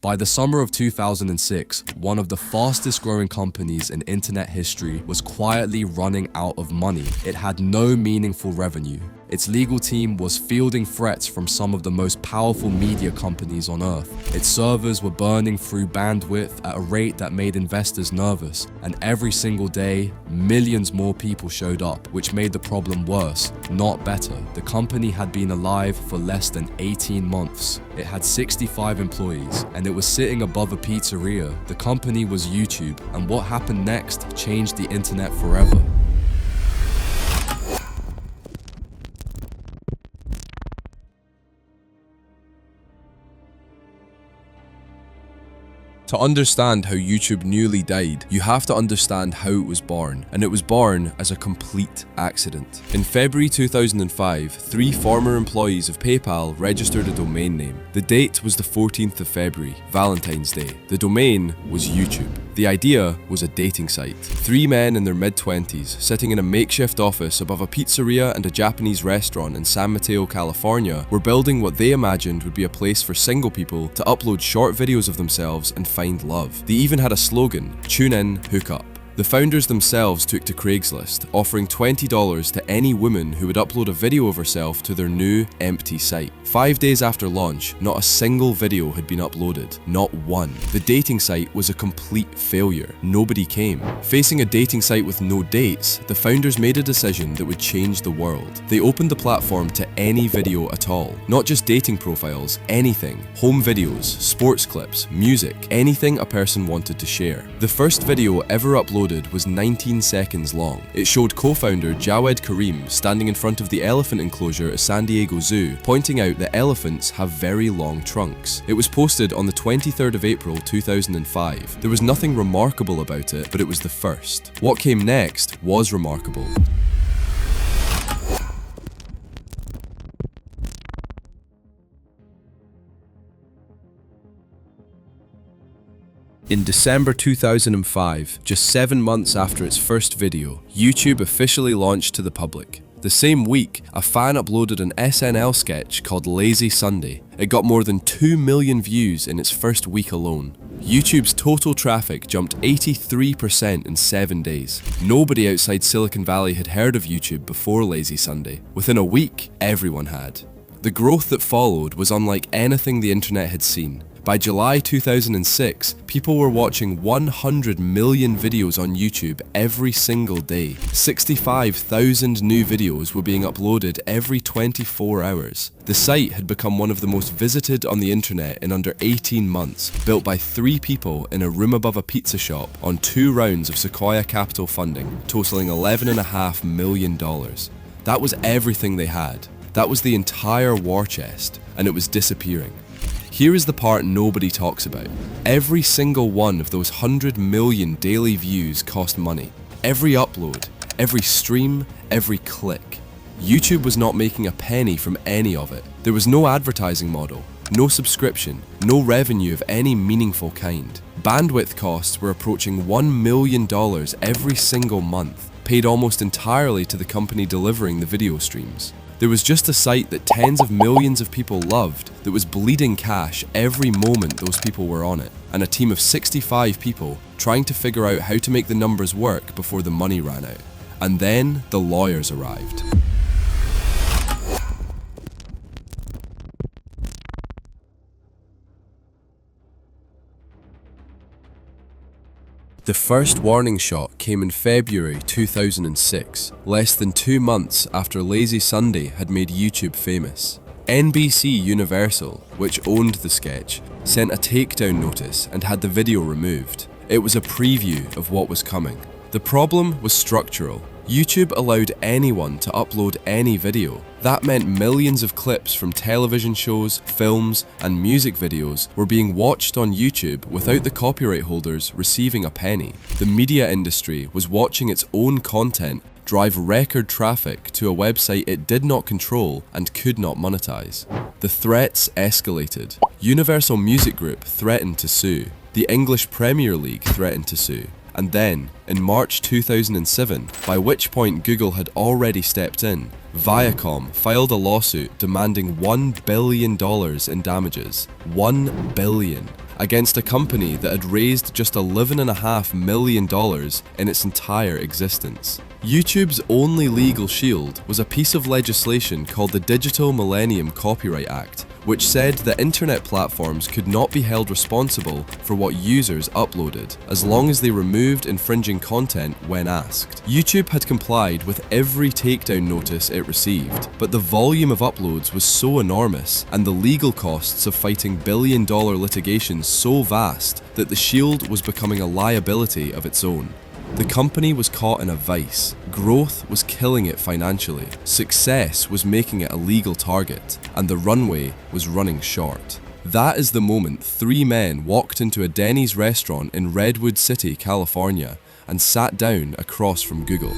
By the summer of 2006, one of the fastest growing companies in internet history was quietly running out of money. It had no meaningful revenue. Its legal team was fielding threats from some of the most powerful media companies on earth. Its servers were burning through bandwidth at a rate that made investors nervous, and every single day, millions more people showed up, which made the problem worse, not better. The company had been alive for less than 18 months. It had 65 employees, and it was sitting above a pizzeria. The company was YouTube, and what happened next changed the internet forever. To understand how YouTube nearly died, you have to understand how it was born, and it was born as a complete accident. In February 2005, 3 former employees of PayPal registered a domain name. The date was the 14th of February, Valentine's Day. The domain was YouTube. The idea was a dating site. 3 men in their mid-20s, sitting in a makeshift office above a pizzeria and a Japanese restaurant in San Mateo, California, were building what they imagined would be a place for single people to upload short videos of themselves and find love. They even had a slogan: tune in, hook up. The founders themselves took to Craigslist, offering $20 to any woman who would upload a video of herself to their new, empty site. 5 days after launch, not a single video had been uploaded. Not one. The dating site was a complete failure. Nobody came. Facing a dating site with no dates, the founders made a decision that would change the world. They opened the platform to any video at all. Not just dating profiles, anything. Home videos, sports clips, music, anything a person wanted to share. The first video ever uploaded was 19 seconds long. It showed co-founder Jawed Karim standing in front of the elephant enclosure at San Diego Zoo, pointing out that elephants have very long trunks. It was posted on the 23rd of April 2005. There was nothing remarkable about it, but it was the first. What came next was remarkable. In December 2005, just 7 months after its first video, YouTube officially launched to the public. The same week, a fan uploaded an SNL sketch called Lazy Sunday. It got more than 2 million views in its first week alone. YouTube's total traffic jumped 83% in 7 days. Nobody outside Silicon Valley had heard of YouTube before Lazy Sunday. Within a week, everyone had. The growth that followed was unlike anything the internet had seen. By July 2006, people were watching 100 million videos on YouTube every single day. 65,000 new videos were being uploaded every 24 hours. The site had become one of the most visited on the internet in under 18 months, built by 3 people in a room above a pizza shop on 2 rounds of Sequoia Capital funding, totaling $11.5 million. That was everything they had. That was the entire war chest, and it was disappearing. Here is the part nobody talks about. Every single one of those 100 million daily views cost money. Every upload, every stream, every click. YouTube was not making a penny from any of it. There was no advertising model, no subscription, no revenue of any meaningful kind. Bandwidth costs were approaching $1 million every single month, paid almost entirely to the company delivering the video streams. There was just a site that tens of millions of people loved that was bleeding cash every moment those people were on it, and a team of 65 people trying to figure out how to make the numbers work before the money ran out. And then the lawyers arrived. The first warning shot came in February 2006, less than 2 months after Lazy Sunday had made YouTube famous. NBC Universal, which owned the sketch, sent a takedown notice and had the video removed. It was a preview of what was coming. The problem was structural. YouTube allowed anyone to upload any video. That meant millions of clips from television shows, films, and music videos were being watched on YouTube without the copyright holders receiving a penny. The media industry was watching its own content drive record traffic to a website it did not control and could not monetize. The threats escalated. Universal Music Group threatened to sue. The English Premier League threatened to sue. And then, in March 2007, by which point Google had already stepped in, Viacom filed a lawsuit demanding $1 billion in damages. $1 billion. against a company that had raised just $11.5 million in its entire existence. YouTube's only legal shield was a piece of legislation called the Digital Millennium Copyright Act, which said that internet platforms could not be held responsible for what users uploaded, as long as they removed infringing content when asked. YouTube had complied with every takedown notice it received, but the volume of uploads was so enormous, and the legal costs of fighting billion-dollar litigation so vast, that the shield was becoming a liability of its own. The company was caught in a vice. Growth was killing it financially, success was making it a legal target, and the runway was running short. That is the moment three men walked into a Denny's restaurant in Redwood City, California, and sat down across from Google.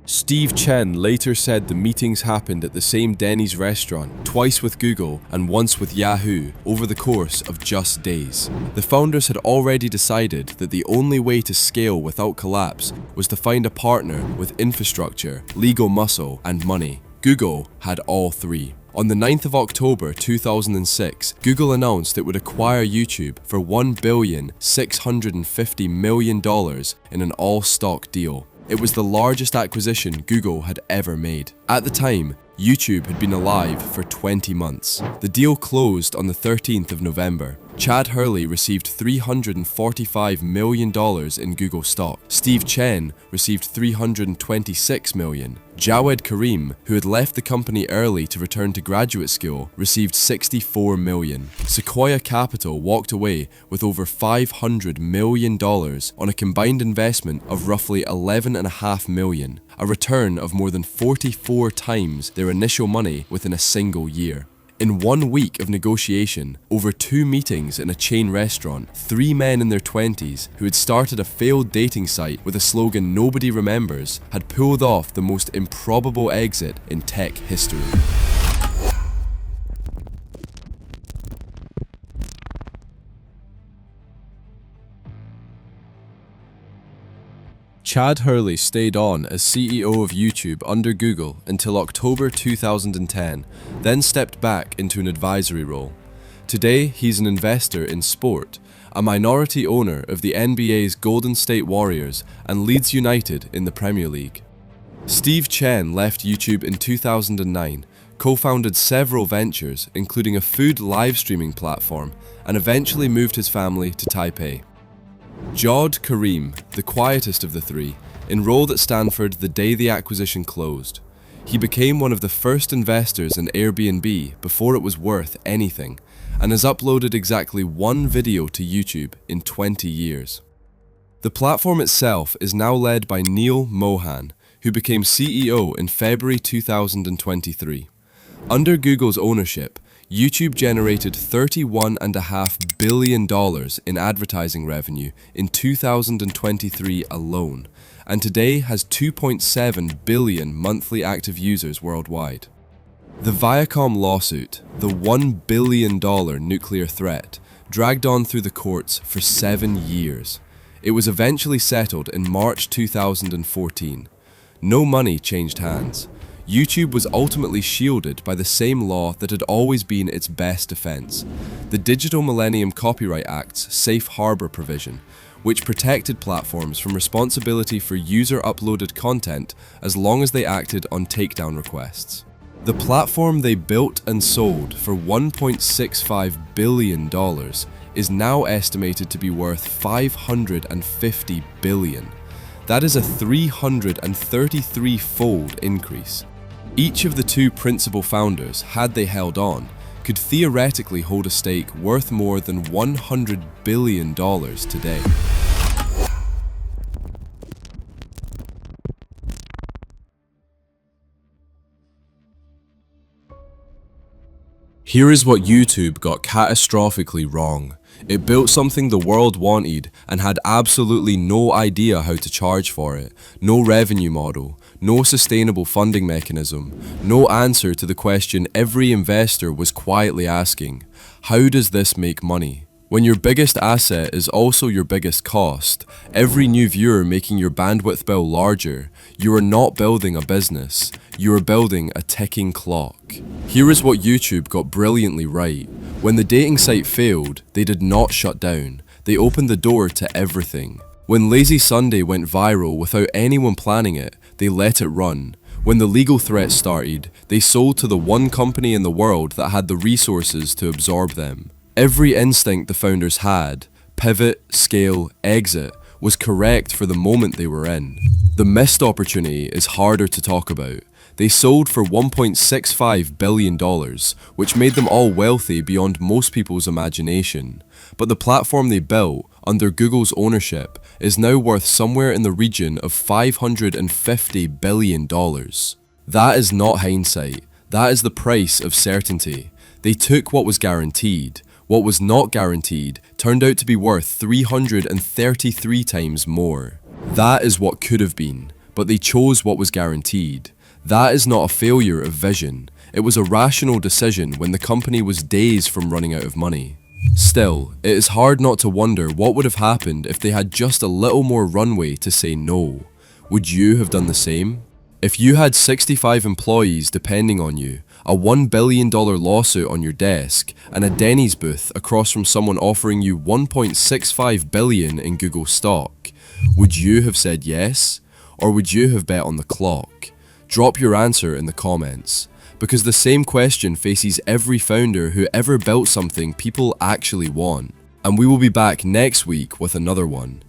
Steve Chen later said the meetings happened at the same Denny's restaurant, twice with Google and once with Yahoo, over the course of just days. The founders had already decided that the only way to scale without collapse was to find a partner with infrastructure, legal muscle, and money. Google had all three. On the 9th of October 2006, Google announced it would acquire YouTube for $1,650 million in an all-stock deal. It was the largest acquisition Google had ever made. At the time, YouTube had been alive for 20 months. The deal closed on the 13th of November. Chad Hurley received $345 million in Google stock. Steve Chen received $326 million. Jawed Karim, who had left the company early to return to graduate school, received $64 million. Sequoia Capital walked away with over $500 million on a combined investment of roughly $11.5 million, a return of more than 44 times their initial money within a single year. In 1 week of negotiation, over 2 meetings in a chain restaurant, 3 men in their 20s who had started a failed dating site with a slogan nobody remembers had pulled off the most improbable exit in tech history. Chad Hurley stayed on as CEO of YouTube under Google until October 2010, then stepped back into an advisory role. Today, he's an investor in sport, a minority owner of the NBA's Golden State Warriors and Leeds United in the Premier League. Steve Chen left YouTube in 2009, co-founded several ventures, including a food live streaming platform, and eventually moved his family to Taipei. Jawed Karim, the quietest of the three, enrolled at Stanford the day the acquisition closed. He became one of the first investors in Airbnb before it was worth anything, and has uploaded exactly 1 video to YouTube in 20 years. The platform itself is now led by Neil Mohan, who became CEO in February 2023. Under Google's ownership, YouTube generated $31.5 billion in advertising revenue in 2023 alone, and today has 2.7 billion monthly active users worldwide. The Viacom lawsuit, the $1 billion nuclear threat, dragged on through the courts for 7 years. It was eventually settled in March 2014. No money changed hands. YouTube was ultimately shielded by the same law that had always been its best defense, the Digital Millennium Copyright Act's safe harbor provision, which protected platforms from responsibility for user-uploaded content as long as they acted on takedown requests. The platform they built and sold for $1.65 billion is now estimated to be worth $550 billion. That is a 333-fold increase. Each of the 2 principal founders, had they held on, could theoretically hold a stake worth more than $100 billion today. Here is what YouTube got catastrophically wrong. It built something the world wanted and had absolutely no idea how to charge for it, no revenue model, no sustainable funding mechanism, no answer to the question every investor was quietly asking: how does this make money? When your biggest asset is also your biggest cost, every new viewer making your bandwidth bill larger, you are not building a business, you are building a ticking clock. Here is what YouTube got brilliantly right. When the dating site failed, they did not shut down, they opened the door to everything. When Lazy Sunday went viral without anyone planning it, they let it run. When the legal threats started, they sold to the one company in the world that had the resources to absorb them. Every instinct the founders had, pivot, scale, exit, was correct for the moment they were in. The missed opportunity is harder to talk about. They sold for $1.65 billion, which made them all wealthy beyond most people's imagination. But the platform they built, under Google's ownership, is now worth somewhere in the region of $550 billion. That is not hindsight, that is the price of certainty. They took what was guaranteed. What was not guaranteed turned out to be worth 333 times more. That is what could have been, but they chose what was guaranteed. That is not a failure of vision. It was a rational decision when the company was days from running out of money. Still, it is hard not to wonder what would have happened if they had just a little more runway to say no. Would you have done the same? If you had 65 employees depending on you, a $1 billion lawsuit on your desk, and a Denny's booth across from someone offering you $1.65 billion in Google stock, would you have said yes? Or would you have bet on the clock? Drop your answer in the comments, because the same question faces every founder who ever built something people actually want. And we will be back next week with another one.